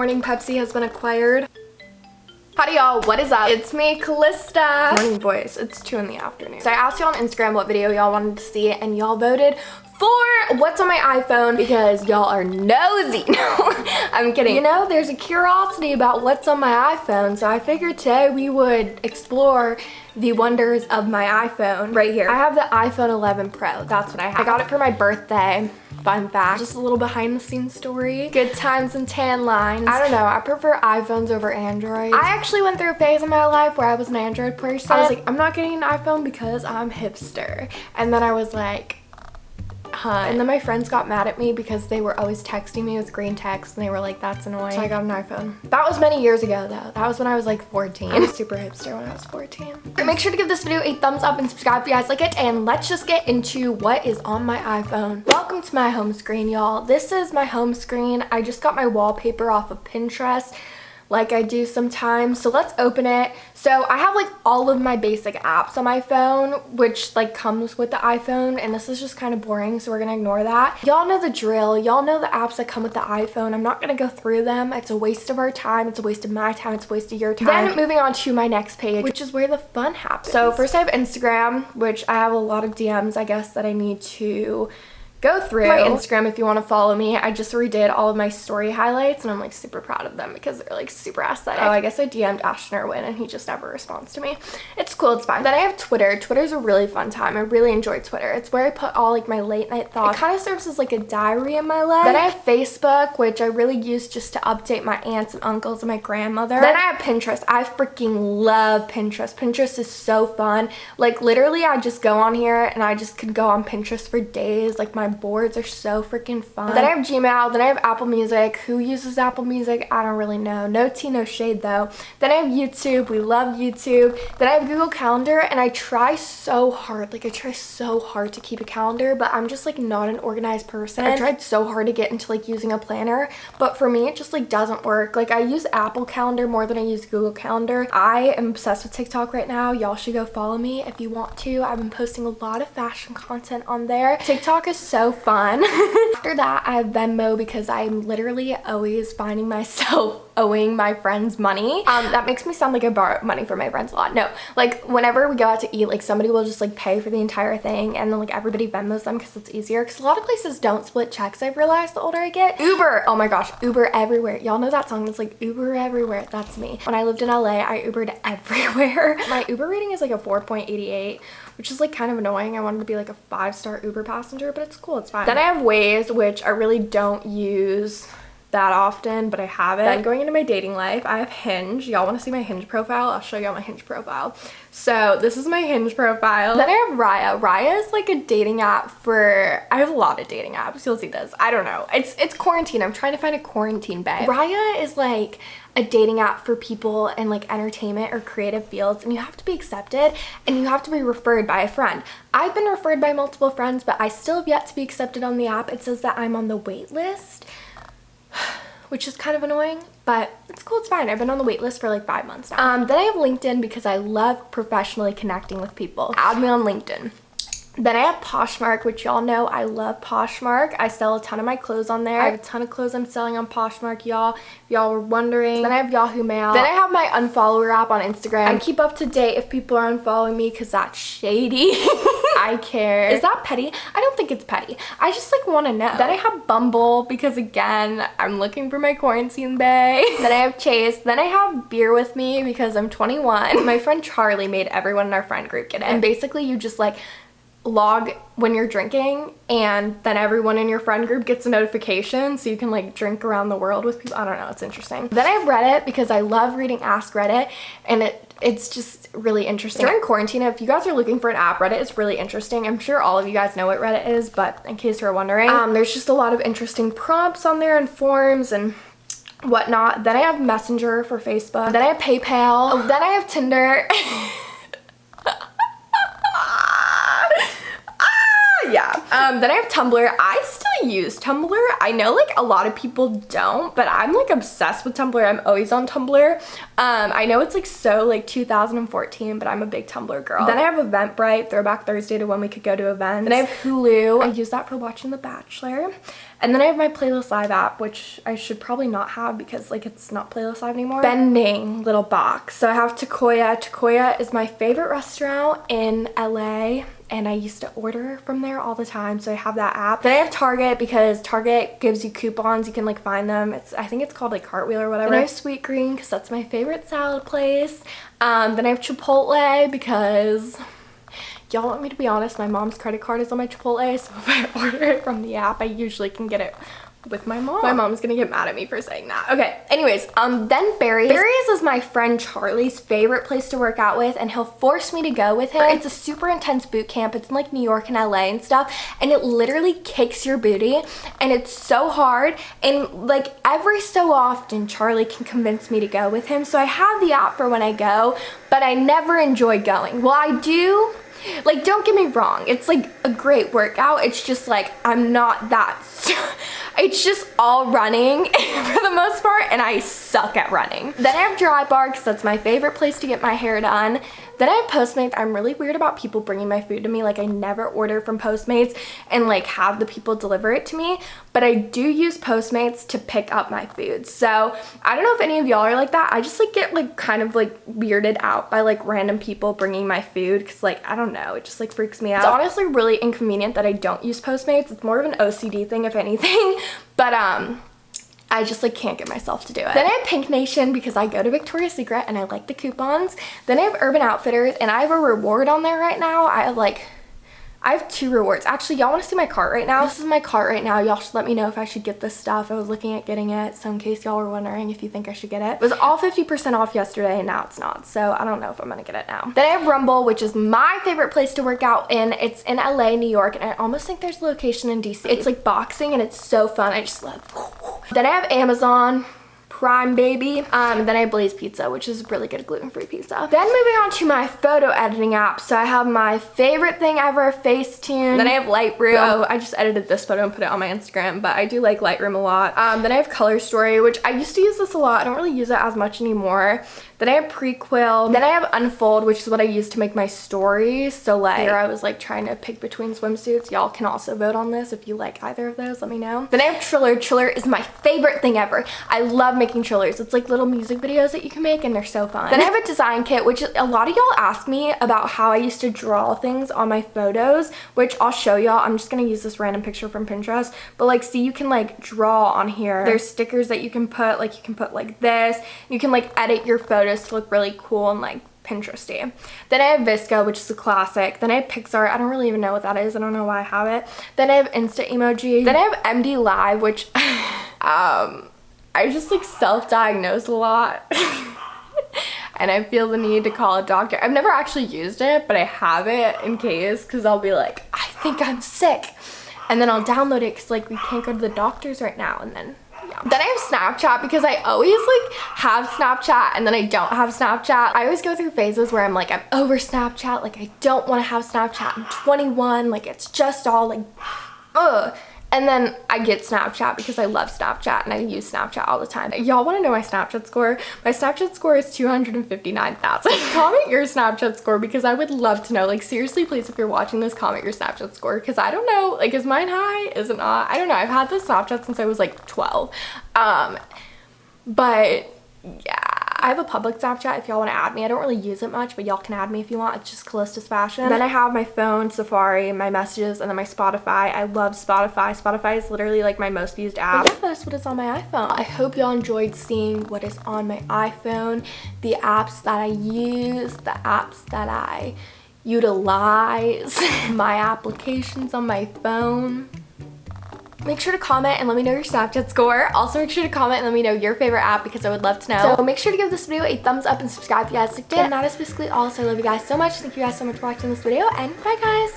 morning, Pepsi has been acquired. Howdy y'all, what is up? It's me, Callista. Morning boys, it's 2 in the afternoon. So I asked y'all on Instagram what video y'all wanted to see and y'all voted for what's on my iPhone because y'all are nosy. No, I'm kidding. You know, there's a curiosity about what's on my iPhone, so I figured today we would explore the wonders of my iPhone right here. I have the iPhone 11 Pro, that's what I have. I got it for my birthday. Fun fact, just a little behind the scenes story. Good times and tan lines. I don't know, I prefer iPhones over Android. I actually went through a phase in my life where I was an Android person. I was like, I'm not getting an iPhone because I'm hipster. And then I was like, huh. And then my friends got mad at me because they were always texting me with green text and they were like, that's annoying. So I got an iPhone. That was many years ago though. That was when I was like 14. I was super hipster when I was 14. Make sure to give this video a thumbs up and subscribe if you guys like it, and let's just get into what is on my iPhone. Welcome to my home screen, y'all. This is my home screen. I just got my wallpaper off of Pinterest, like I do sometimes. So let's open it. So I have like all of my basic apps on my phone, which like comes with the iPhone, and this is just kind of boring, so we're gonna ignore that. Y'all know the drill. Y'all know the apps that come with the iPhone. I'm not gonna go through them. It's a waste of our time. It's a waste of my time. It's a waste of your time. Then moving on to my next page, which is where the fun happens. So first I have Instagram, which I have a lot of DMs, I guess, that I need to go through. My Instagram, if you want to follow me, I just redid all of my story highlights and I'm like super proud of them because they're like super aesthetic. Oh, I guess I DM'd Ashton Irwin and he just never responds to me. It's cool, it's fine. Then I have Twitter. Twitter's a really fun time. I really enjoy Twitter. It's where I put all like my late night thoughts. It kind of serves as like a diary in my life. Then I have Facebook, which I really use just to update my aunts and uncles and my grandmother. Then I have Pinterest. I freaking love Pinterest. Pinterest is so fun. Like literally I just go on here and I just could go on Pinterest for days. Like my boards are so freaking fun. Then I have Gmail. Then I have Apple Music. Who uses Apple Music? I don't really know. No tea, no shade though. Then I have YouTube. We love YouTube. Then I have Google Calendar, and I try so hard. Like I try so hard to keep a calendar, but I'm just like not an organized person. I tried so hard to get into like using a planner, but for me it just like doesn't work. Like I use Apple Calendar more than I use Google Calendar. I am obsessed with TikTok right now. Y'all should go follow me if you want to. I've been posting a lot of fashion content on there. TikTok is so fun. After that, I have Venmo because I'm literally always finding myself owing my friends money. That makes me sound like I borrow money from my friends a lot. No, like whenever we go out to eat, like somebody will just like pay for the entire thing and then like everybody Venmos them because it's easier, because a lot of places don't split checks, I've realized, the older I get. Uber, oh my gosh, Uber everywhere. Y'all know that song that's like Uber everywhere? That's me. When I lived in LA, I Ubered everywhere. My Uber rating is like a 4.88, which is like kind of annoying. I wanted to be like a 5-star Uber passenger, but it's cool, it's fine. Then I have Waze, which I really don't use that often, but I have it. Then going into my dating life, I have Hinge. Y'all want to see my Hinge profile? I'll show y'all my Hinge profile. So this is my Hinge profile. Then I have Raya. Raya is like a dating app for, I have a lot of dating apps. You'll see this. I don't know. It's quarantine. I'm trying to find a quarantine babe. Raya is like a dating app for people in like entertainment or creative fields, and you have to be accepted and you have to be referred by a friend. I've been referred by multiple friends, but I still have yet to be accepted on the app. It says that I'm on the wait list, which is kind of annoying, but it's cool, it's fine. I've been on the wait list for like 5 months now. Then I have LinkedIn because I love professionally connecting with people. Add me on LinkedIn. Then I have Poshmark, which y'all know I love Poshmark. I sell a ton of my clothes on there. I have a ton of clothes I'm selling on Poshmark, y'all, if y'all were wondering. Then I have Yahoo Mail. Then I have my unfollower app on Instagram. I keep up to date if people are unfollowing me because that's shady. I care. Is that petty? I don't think it's petty. I just like want to know. Then I have Bumble because again, I'm looking for my quarantine bae. Then I have Chase. Then I have Beer With Me because I'm 21. My friend Charlie made everyone in our friend group get it. And basically you just like log when you're drinking, and then everyone in your friend group gets a notification so you can like drink around the world with people. I don't know, it's interesting. Then I have Reddit because I love reading Ask Reddit, and it's just really interesting. During quarantine, if you guys are looking for an app, Reddit is really interesting. I'm sure all of you guys know what Reddit is, but in case you're wondering, there's just a lot of interesting prompts on there and forums and whatnot. Then I have Messenger for Facebook. Then I have PayPal. Oh, then I have Tinder. Yeah. Then I have Tumblr. I still really use Tumblr. I know like a lot of people don't, but I'm like obsessed with Tumblr. I'm always on Tumblr. I know it's like so like 2014, but I'm a big Tumblr girl. Then I have Eventbrite, Throwback Thursday to when we could go to events. Then I have Hulu. I use that for watching The Bachelor. And then I have my Playlist Live app, which I should probably not have because like it's not Playlist Live anymore. Bending little box. So I have Takoya. Takoya is my favorite restaurant in LA. And I used to order from there all the time, so I have that app. Then I have Target because Target gives you coupons. You can like find them. I think it's called like Cartwheel or whatever. Then I have Sweet Green because that's my favorite salad place. Then I have Chipotle because y'all want me to be honest, my mom's credit card is on my Chipotle, so if I order it from the app, I usually can get it with my mom. My mom's gonna get mad at me for saying that. Okay, anyways, then Barry's. Barry's is my friend Charlie's favorite place to work out with, and he'll force me to go with him. It's a super intense boot camp. It's in like New York and LA and stuff, and it literally kicks your booty, and it's so hard, and like every so often Charlie can convince me to go with him, so I have the app for when I go, but I never enjoy going. Well, I do. Like, don't get me wrong, it's like a great workout. It's just like I'm not that it's just all running for the most part, and I suck at running. Then I have Dry Bar because that's my favorite place to get my hair done. Then I have Postmates. I'm really weird about people bringing my food to me. Like, I never order from Postmates and like have the people deliver it to me, but I do use Postmates to pick up my food. So I don't know if any of y'all are like that. I just like get like kind of like weirded out by like random people bringing my food because like, I don't know, it just like freaks me out. It's honestly really inconvenient that I don't use Postmates. It's more of an OCD thing if anything, but I just like can't get myself to do it. Then I have Pink Nation because I go to Victoria's Secret and I like the coupons. Then I have Urban Outfitters and I have a reward on there right now. I have 2 rewards. Actually, y'all want to see my cart right now? This is my cart right now. Y'all should let me know if I should get this stuff. I was looking at getting it, so in case y'all were wondering if you think I should get it. It was all 50% off yesterday and now it's not, so I don't know if I'm gonna get it now. Then I have Rumble, which is my favorite place to work out in. It's in LA, New York, and I almost think there's a location in DC. It's like boxing and it's so fun. I just love. Then I have Amazon Prime, baby. Then I have Blaze Pizza, which is really good gluten-free pizza. Then moving on to my photo editing app. So I have my favorite thing ever, Facetune. Then I have Lightroom. Oh, I just edited this photo and put it on my Instagram, but I do like Lightroom a lot. Then I have Color Story, which I used to use this a lot. I don't really use it as much anymore. Then I have Prequel. Then I have Unfold, which is what I use to make my stories. So like here I was like trying to pick between swimsuits. Y'all can also vote on this if you like either of those, let me know. Then I have Triller. Triller is my favorite thing ever. I love making trillers. It's like little music videos that you can make and they're so fun. Then I have a design kit, which a lot of y'all ask me about how I used to draw things on my photos, which I'll show y'all. I'm just gonna use this random picture from Pinterest, but like see, you can like draw on here. There's stickers that you can put, like you can put like this. You can like edit your photos to look really cool and like Pinteresty. Then I have Visco, which is a classic. Then I have Pixar. I don't really even know what that is. I don't know why I have it. Then I have Insta Emoji. Then I have MD Live, which I just like self-diagnose a lot. And I feel the need to call a doctor. I've never actually used it, but I have it in case, because I'll be like, I think I'm sick. And then I'll download it because like we can't go to the doctors right now, and then yeah. Then I have Snapchat because I always like have Snapchat and then I don't have Snapchat. I always go through phases where I'm like, I'm over Snapchat, like I don't want to have Snapchat. I'm 21, like it's just all like, ugh. And then I get Snapchat because I love Snapchat and I use Snapchat all the time. Y'all want to know my Snapchat score? My Snapchat score is 259,000. Comment your Snapchat score because I would love to know. Like seriously, please, if you're watching this, comment your Snapchat score because I don't know. Like, is mine high? Is it not? I don't know. I've had this Snapchat since I was like 12. But yeah. I have a public Snapchat if y'all want to add me. I don't really use it much, but y'all can add me if you want. It's just Callista's Fashion. Then I have my phone, Safari, my messages, and then my Spotify. I love Spotify. Spotify is literally like my most used app. But yeah, that's what is on my iPhone. I hope y'all enjoyed seeing what is on my iPhone, the apps that I use, the apps that I utilize, my applications on my phone. Make sure to comment and let me know your Snapchat score. Also, make sure to comment and let me know your favorite app because I would love to know. So make sure to give this video a thumbs up and subscribe if you guys liked it. And that is basically all. So I love you guys so much. Thank you guys so much for watching this video, and bye guys.